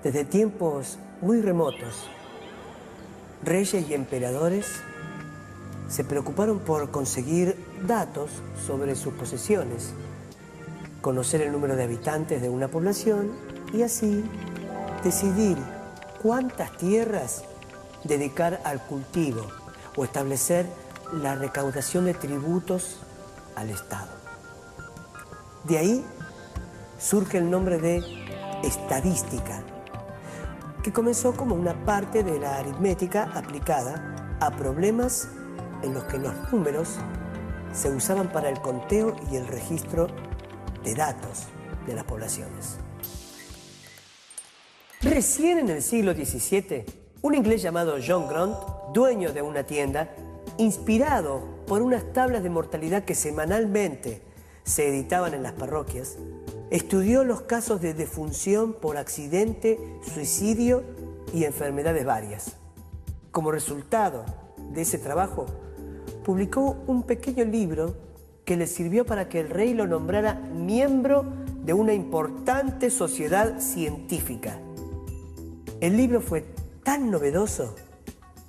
Desde tiempos muy remotos, reyes y emperadores se preocuparon por conseguir datos sobre sus posesiones, conocer el número de habitantes de una población y así decidir cuántas tierras dedicar al cultivo o establecer la recaudación de tributos al Estado. De ahí surge el nombre de estadística, que comenzó como una parte de la aritmética aplicada a problemas en los que los números se usaban para el conteo y el registro de datos de las poblaciones. Recién en el siglo XVII, un inglés llamado John Grant, dueño de una tienda, inspirado por unas tablas de mortalidad que semanalmente se editaban en las parroquias, estudió los casos de defunción por accidente, suicidio y enfermedades varias. Como resultado de ese trabajo, publicó un pequeño libro que le sirvió para que el rey lo nombrara miembro de una importante sociedad científica. El libro fue tan novedoso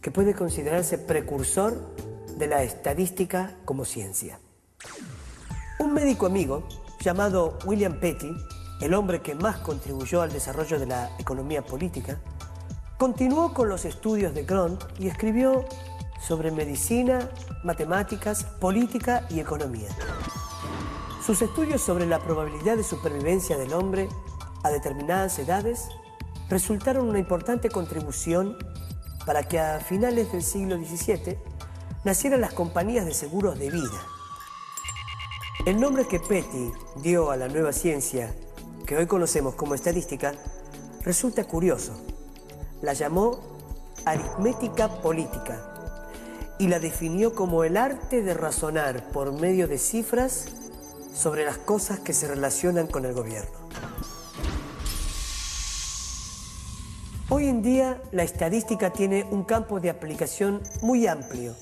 que puede considerarse precursor de la estadística como ciencia. Un médico amigo llamado William Petty, el hombre que más contribuyó al desarrollo de la economía política, continuó con los estudios de Grant y escribió sobre medicina, matemáticas, política y economía. Sus estudios sobre la probabilidad de supervivencia del hombre a determinadas edades resultaron una importante contribución para que a finales del siglo XVII nacieran las compañías de seguros de vida. El nombre que Petty dio a la nueva ciencia, que hoy conocemos como estadística, resulta curioso. La llamó aritmética política y la definió como el arte de razonar por medio de cifras sobre las cosas que se relacionan con el gobierno. Hoy en día la estadística tiene un campo de aplicación muy amplio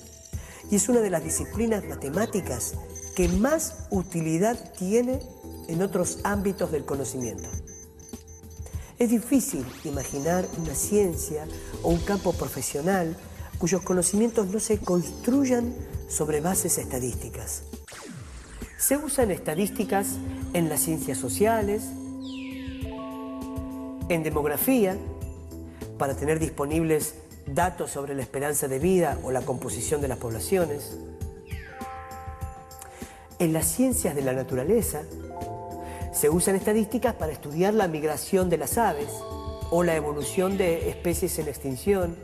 y es una de las disciplinas matemáticas que más utilidad tiene en otros ámbitos del conocimiento. Es difícil imaginar una ciencia o un campo profesional cuyos conocimientos no se construyan sobre bases estadísticas. Se usan estadísticas en las ciencias sociales, en demografía, para tener disponibles datos sobre la esperanza de vida o la composición de las poblaciones. En las ciencias de la naturaleza se usan estadísticas para estudiar la migración de las aves o la evolución de especies en extinción.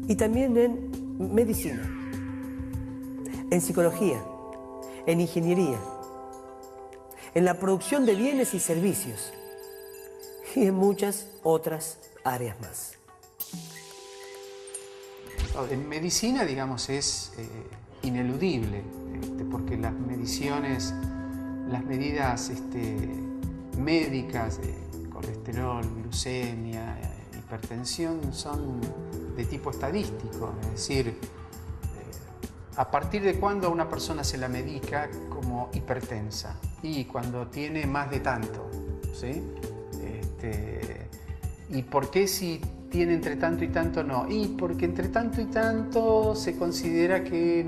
Y también en medicina, en psicología, en ingeniería, en la producción de bienes y servicios y en muchas otras áreas más. En medicina, digamos, es ineludible, porque las mediciones, las medidas médicas de colesterol, glucemia, hipertensión son de tipo estadístico, es decir, a partir de cuándo a una persona se la medica como hipertensa y cuando tiene más de tanto, ¿sí? ¿Y por qué si tiene entre tanto y tanto no? Y porque entre tanto y tanto se considera que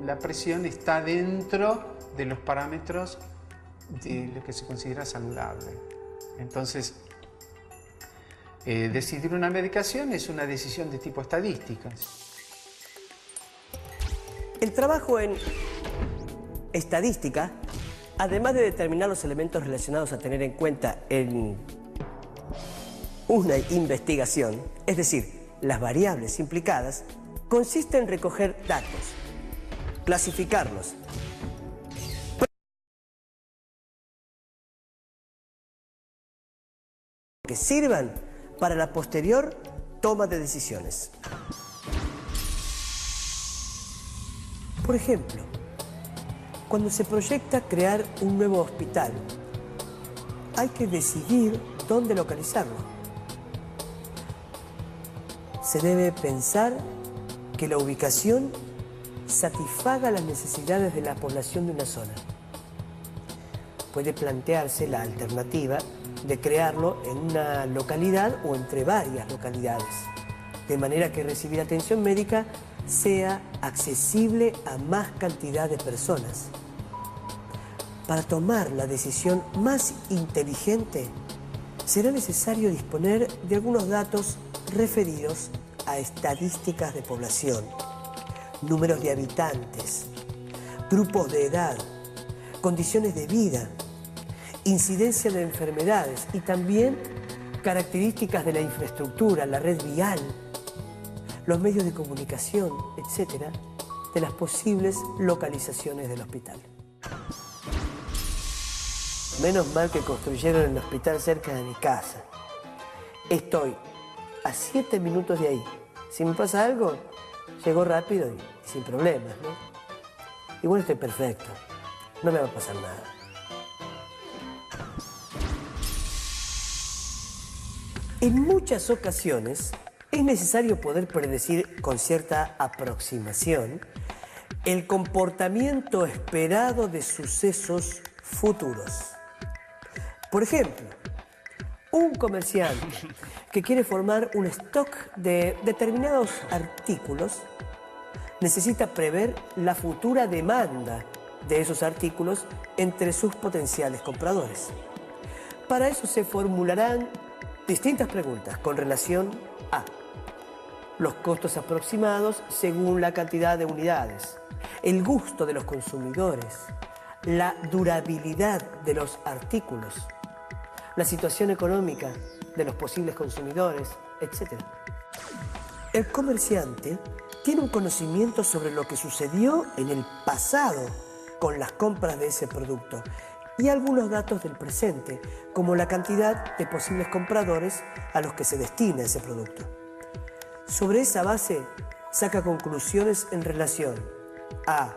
la presión está dentro de los parámetros de lo que se considera saludable. Entonces, decidir una medicación es una decisión de tipo estadística. El trabajo en estadística, además de determinar los elementos relacionados a tener en cuenta en una investigación, es decir, las variables implicadas, consiste en recoger datos, clasificarlos, que sirvan para la posterior toma de decisiones. Por ejemplo, cuando se proyecta crear un nuevo hospital, hay que decidir dónde localizarlo. Se debe pensar que la ubicación satisfaga las necesidades de la población de una zona. Puede plantearse la alternativa de crearlo en una localidad o entre varias localidades, de manera que recibir atención médica sea accesible a más cantidad de personas. Para tomar la decisión más inteligente, será necesario disponer de algunos datos referidos a estadísticas de población, números de habitantes, grupos de edad, condiciones de vida, incidencia de enfermedades y también características de la infraestructura, la red vial, los medios de comunicación, etcétera, de las posibles localizaciones del hospital. Menos mal que construyeron el hospital cerca de mi casa. Estoy a 7 minutos de ahí. Si me pasa algo, llego rápido y sin problemas, ¿no? Igual estoy perfecto. No me va a pasar nada. En muchas ocasiones es necesario poder predecir con cierta aproximación el comportamiento esperado de sucesos futuros. Por ejemplo, un comerciante que quiere formar un stock de determinados artículos necesita prever la futura demanda de esos artículos entre sus potenciales compradores. Para eso se formularán distintas preguntas con relación a los costos aproximados según la cantidad de unidades, el gusto de los consumidores, la durabilidad de los artículos, la situación económica de los posibles consumidores, etc. El comerciante tiene un conocimiento sobre lo que sucedió en el pasado con las compras de ese producto y algunos datos del presente, como la cantidad de posibles compradores a los que se destina ese producto. Sobre esa base, saca conclusiones en relación a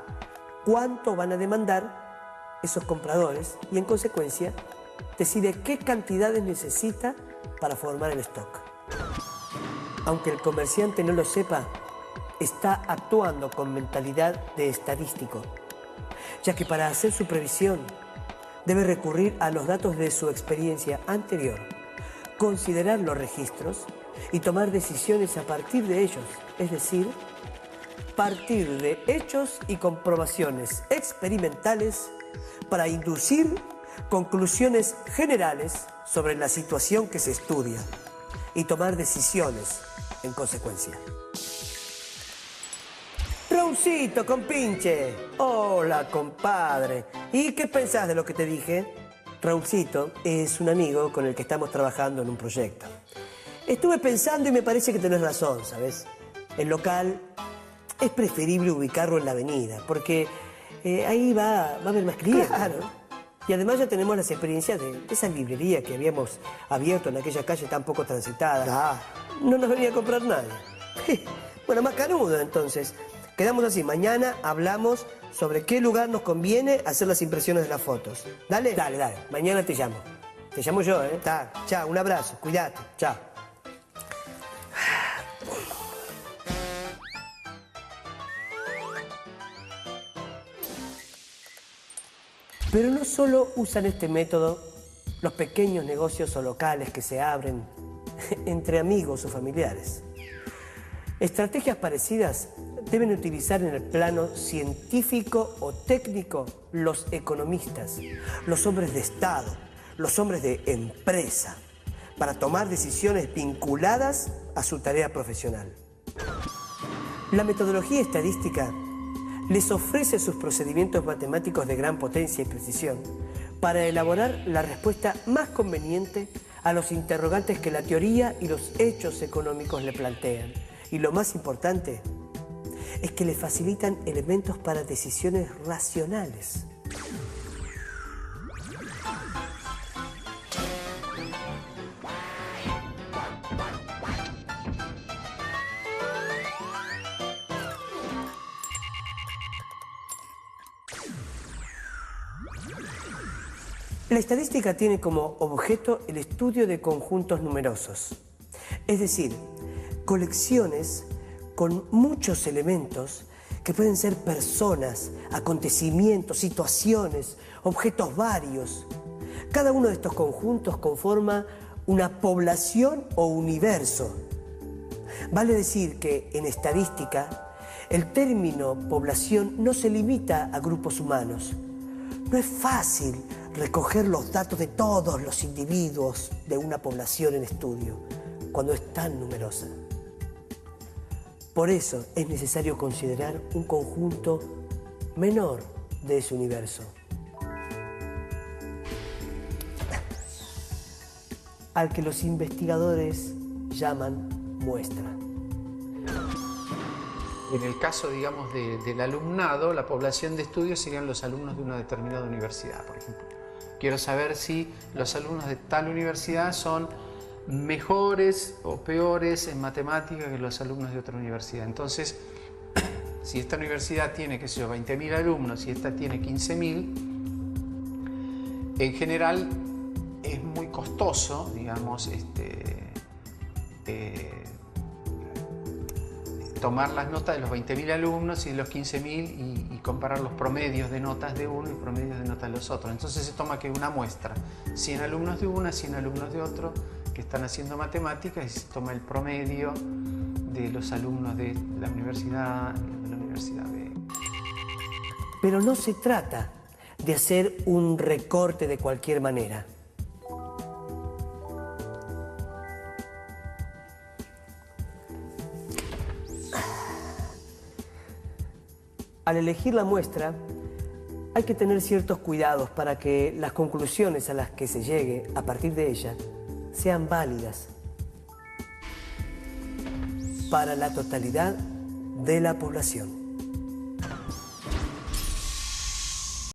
cuánto van a demandar esos compradores y, en consecuencia, decide qué cantidades necesita para formar el stock. Aunque el comerciante no lo sepa, está actuando con mentalidad de estadístico, ya que para hacer su previsión debe recurrir a los datos de su experiencia anterior, considerar los registros y tomar decisiones a partir de ellos, es decir, partir de hechos y comprobaciones experimentales para inducir conclusiones generales sobre la situación que se estudia y tomar decisiones en consecuencia. Raulcito, compinche. Hola, compadre. ¿Y qué pensás de lo que te dije? Raulcito es un amigo con el que estamos trabajando en un proyecto. Estuve pensando y me parece que tenés razón, ¿sabes? El local es preferible ubicarlo en la avenida, porque ahí va a haber más clientes. Claro. Y además ya tenemos las experiencias de esa librería que habíamos abierto en aquella calle tan poco transitada. Ah. No nos venía a comprar nadie. Bueno, más canudo entonces. Quedamos así, mañana hablamos sobre qué lugar nos conviene hacer las impresiones de las fotos. ¿Dale? Dale, dale. Mañana te llamo. Te llamo yo, ¿eh? Chao, un abrazo. Cuídate. Chao. Pero no solo usan este método los pequeños negocios o locales que se abren entre amigos o familiares. Estrategias parecidas deben utilizar en el plano científico o técnico los economistas, los hombres de Estado, los hombres de empresa, para tomar decisiones vinculadas a su tarea profesional. La metodología estadística les ofrece sus procedimientos matemáticos de gran potencia y precisión para elaborar la respuesta más conveniente a los interrogantes que la teoría y los hechos económicos le plantean. Y lo más importante es que le facilitan elementos para decisiones racionales. La estadística tiene como objeto el estudio de conjuntos numerosos, es decir, colecciones con muchos elementos que pueden ser personas, acontecimientos, situaciones, objetos varios, Cada uno de estos conjuntos conforma una población o universo. Vale decir que en estadística el término población no se limita a grupos humanos. No es fácil recoger los datos de todos los individuos de una población en estudio cuando es tan numerosa. Por eso es necesario considerar un conjunto menor de ese universo, al que los investigadores llaman muestra. En el caso, digamos, del alumnado, la población de estudio serían los alumnos de una determinada universidad, por ejemplo. Quiero saber si los alumnos de tal universidad son mejores o peores en matemáticas que los alumnos de otra universidad. Entonces, si esta universidad tiene, qué sé yo, 20.000 alumnos y esta tiene 15.000, en general es muy costoso, digamos, tomar las notas de los 20.000 alumnos y de los 15.000 y comparar los promedios de notas de uno y promedios de notas de los otros. Entonces se toma que una muestra, 100 alumnos de una, 100 alumnos de otro, que están haciendo matemáticas, y se toma el promedio de los alumnos de la universidad de... Pero no se trata de hacer un recorte de cualquier manera. Al elegir la muestra, hay que tener ciertos cuidados para que las conclusiones a las que se llegue a partir de ella sean válidas para la totalidad de la población.